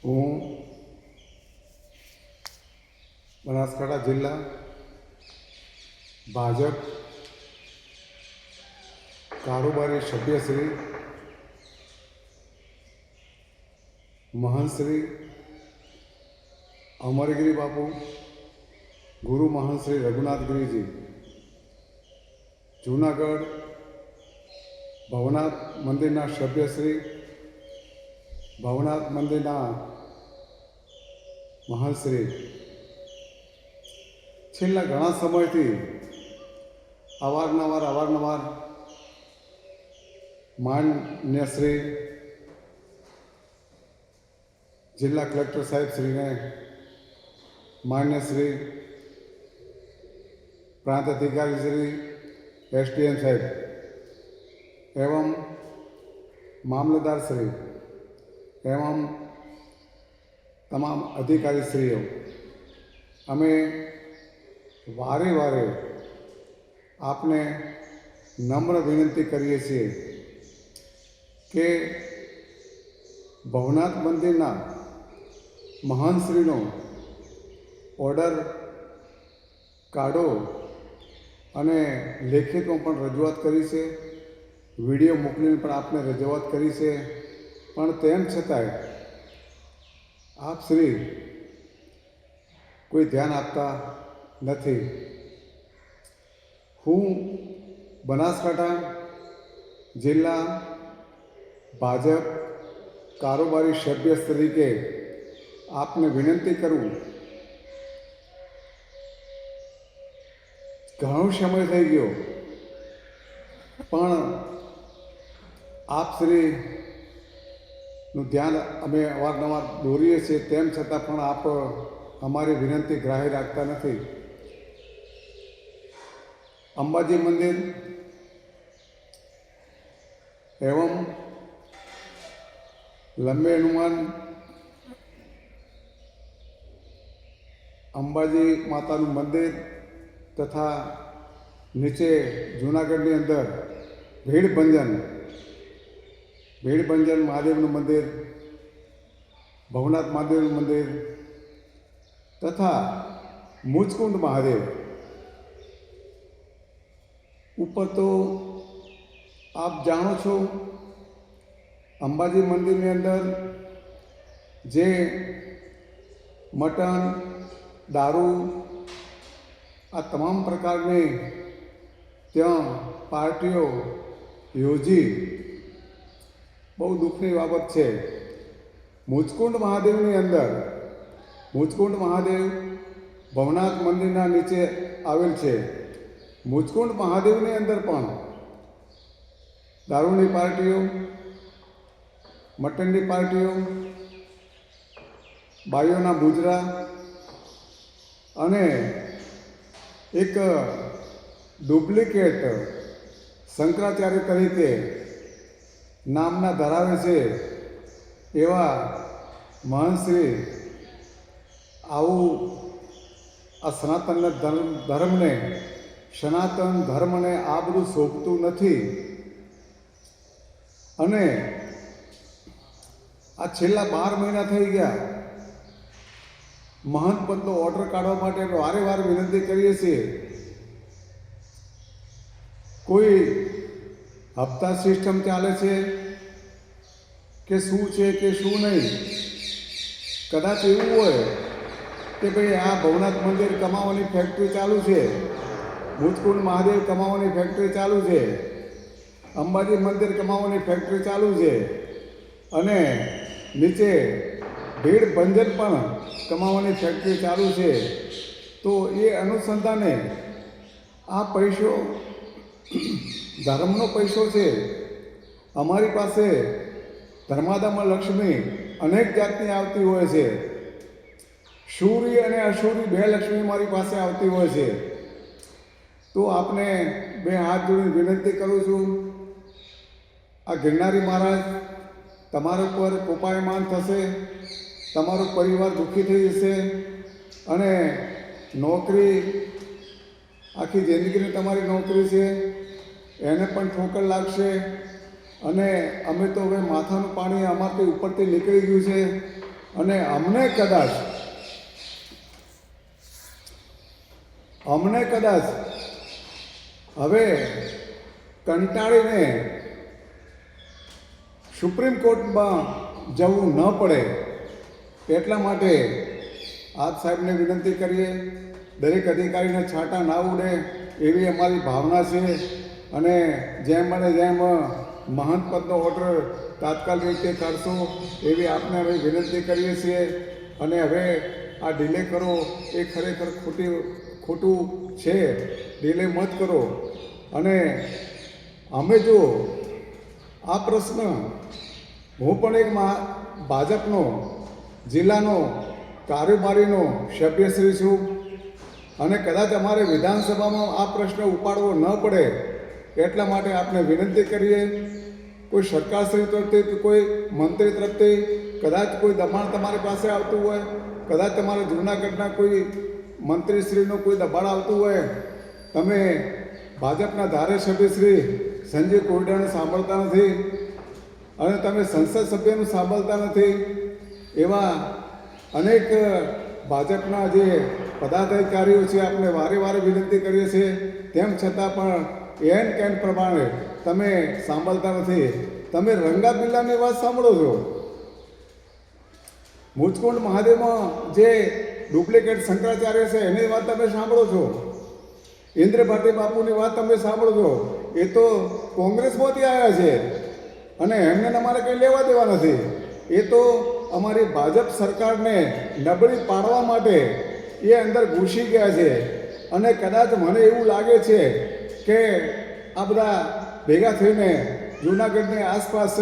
હું બનાસકાંઠા જિલ્લા ભાજપ કારોબારી સભ્ય શ્રી મહંત શ્રી અમરગીરી બાપુ ગુરુ મહંત શ્રી રઘુનાથગીરીજી જૂનાગઢ ભવનાથ મંદિરના સભ્ય શ્રી ભવનાથ મંદિરના મહંત શ્રી છેલ્લા ઘણા સમયથી અવારનવાર માન્ય શ્રી જિલ્લા કલેક્ટર સાહેબ શ્રીને માન્ય શ્રી પ્રાંત અધિકારી શ્રી એસડીએમ સાહેબ एवं मामलेदार श्री एवं तमाम अधिकारी श्रीओ अमे वारे वारे आपने नम्र विनंती करीए छीए के भवनाथ मंदिरना महंतश्रीनो ऑर्डर काढो अने लेखितमां पण रजूआत करी छे, वीडियो मोकलीने पण आपने रजूआत करी छे, पण तेम छतांय आप श्री कोई ध्यान आपता नथी। हूँ बनासकांठा जिल्ला भाजप कारोबारी सभ्य तरीके आपने विनंती करूँ, घणो समय थई गयो पण आप श्रीનું ધ્યાન અમે અવારનવાર દોરીએ છીએ, તેમ છતાં પણ આપ અમારી વિનંતી ગ્રાહ્ય રાખતા નથી। અંબાજી મંદિર એવં લંબે હનુમાન અંબાજી માતાનું મંદિર તથા નીચે જૂનાગઢની અંદર ભીડભંજન મહાદેવનું મંદિર, ભવનાથ મહાદેવનું મંદિર તથા મુચકુંડ મહાદેવ ઉપર તો આપ જાણો છો, અંબાજી મંદિરની અંદર જે મટન, દારૂ આ તમામ પ્રકારની ત્યાં પાર્ટીઓ યોજી बहु दुखनी बाबत है। मुचकुंड महादेवनी अंदर मुचकुंड महादेव भवनाथ मंदिरना नीचे आवेल छे। मुचकुंड महादेवनी अंदर पण दारूनी पार्टीओ, मटननी पार्टीओ, बाईओना बुजरा अने एक डुप्लिकेट शंकराचार्य तरीके नामना धरावे छे एवा महंतश्री आवु आ सनातन धर्मने आ बधुं शोभतुं नथी अने आ छेल्ला 12 महीना थई गया। महंत पदनो ऑर्डर काढवा माटे वारे वारे विनंती करीए छीए। कोई हफ्ता सिस्टम चाले छे के शू छे के शू नहीं। कदाच एवुं होय के भाई आ भवनाथ मंदिर कमावानी फैक्टरी चालू छे, मुचकुंड महादेव कमावानी फैक्टरी चालू छे, अंबाजी मंदिर कमावानी फैक्टरी चालू छे अने नीचे भीड़भंजन पण कमावानी फैक्टरी चालू छे। तो ये अनुसंधाने आ पैसो धर्मनो पैसो छे। अमारी पासे धर्मादामा लक्ष्मी अनेक जातनी आवती होय छे। शूरी अने अशूरी बे लक्ष्मी मारी पासे आवती होय छे। तो आपने बे हाथ जोड़ी विनंती करूँ छूँ, आ गिरनारी महाराज तमारा पर कोपायमान थशे, तमारो परिवार दुखी थई जशे अने नौकरी आखी जिंदगीनी तमारी नौकरी छे एने पण ठोकर लागशे अने अमे तो हवे माथानुं पाणी अमारथी उपरथी निकળી ગયું છે અને અમને કદાચ હવે કંટાળીને સુપ્રીમ કોર્ટમાં જવું ન પડે એટલા માટે આપ સાહેબને વિનંતી કરીએ, દરેક અધિકારીને છાંટા ના ઉડે એવી અમારી ભાવના છે. અને જેમ બને જેમ મહંત પદનો ઓર્ડર તાત્કાલિક રીતે કરશો એવી આપને અમે વિનંતી કરીએ છીએ. અને હવે આ ડિલે કરો એ ખરેખર ખોટું છે. ડિલે મત કરો. અને અમે જો આ પ્રશ્ન, હું પણ એક ભાજપનો જિલ્લાનો કારોબારીનો સભ્યશ્રી છું અને કદાચ અમારે વિધાનસભામાં આ પ્રશ્ન ઉપાડવો ન પડે એટલા માટે આપને વિનંતી કરીએ. કોઈ સરકારશ્રી તરફથી, કોઈ મંત્રી તરફથી કદાચ કોઈ દબાણ તમારી પાસે આવતું હોય, કદાચ તમારા જૂનાગઢના કોઈ મંત્રીશ્રીનું કોઈ દબાણ આવતું હોય, તમે ભાજપના ધારાસભ્ય શ્રી સંજય કોયડાને સાંભળતા નથી અને તમે સંસદ સભ્યનું સાંભળતા નથી, એવા અનેક ભાજપના જે પદાધિકારીઓ છે આપણે વારે વારે વિનંતી કરીએ છીએ, તેમ છતાં પણ એન કેન પ્રમાણે તમે સાંભળતા નથી. તમે રંગા બિલ્લાની વાત સાંભળો છો. મુચકુંડ મહાદેવમાં જે ડુપ્લિકેટ શંકરાચાર્ય છે એની વાત તમે સાંભળો છો. ઇન્દ્ર ભારતી બાપુની વાત તમે સાંભળો છો. એ તો કોંગ્રેસમાંથી આવ્યા છે અને એમને અમારે કંઈ લેવા દેવા નથી. એ તો અમારી ભાજપ સરકારને નબળી પાડવા માટે એ અંદર ઘૂસી ગયા છે. અને કદાચ મને એવું લાગે છે કે આ બધા ભેગા થઈને જૂનાગઢની આસપાસ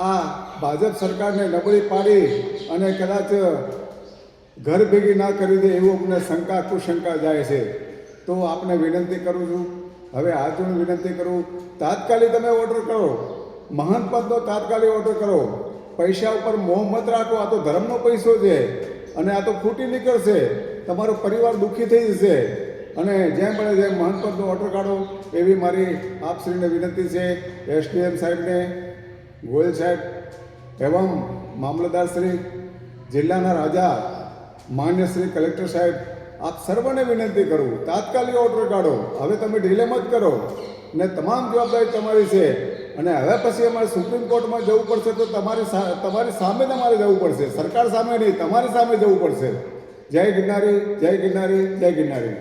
આ ભાજપ સરકારને નબળી પાડી અને કદાચ ઘર ભેગી ના કરી દે એવું અમને શંકા કુશંકા જાય છે. તો આપને વિનંતી કરું છું, હવે હાથ જોઈને વિનંતી કરું, તાત્કાલિક તમે ઓર્ડર કરો, મહંત પદનો તાત્કાલિક ઓર્ડર કરો. પૈસા ઉપર મોહ મત રાખો. આ તો ધર્મનો પૈસો છે અને આ તો ફૂટી નીકળશે, તમારો પરિવાર દુઃખી થઈ જશે. અને જેમ બને જેમ મહંત પદનો ઓર્ડર કાઢો એવી મારી આપશ્રીને વિનંતી છે. એસડીએમ સાહેબને, ગોયલ સાહેબ એવમ મામલતદાર શ્રી, જિલ્લાના રાજા, માન્ય શ્રી કલેક્ટર સાહેબ, આપ સર્વને વિનંતી કરું, તાત્કાલિક ઓર્ડર કાઢો. હવે તમે ડિલે મત કરો ને તમામ જવાબદારી તમારી છે. અને હવે પછી અમારે સુપ્રીમ કોર્ટમાં જવું પડશે તો તમારી સામે તમારે જવું પડશે, સરકાર સામે નહીં, તમારી સામે જવું પડશે. જય ગિરનારી, જય ગિરનારી, જય ગિરનારી.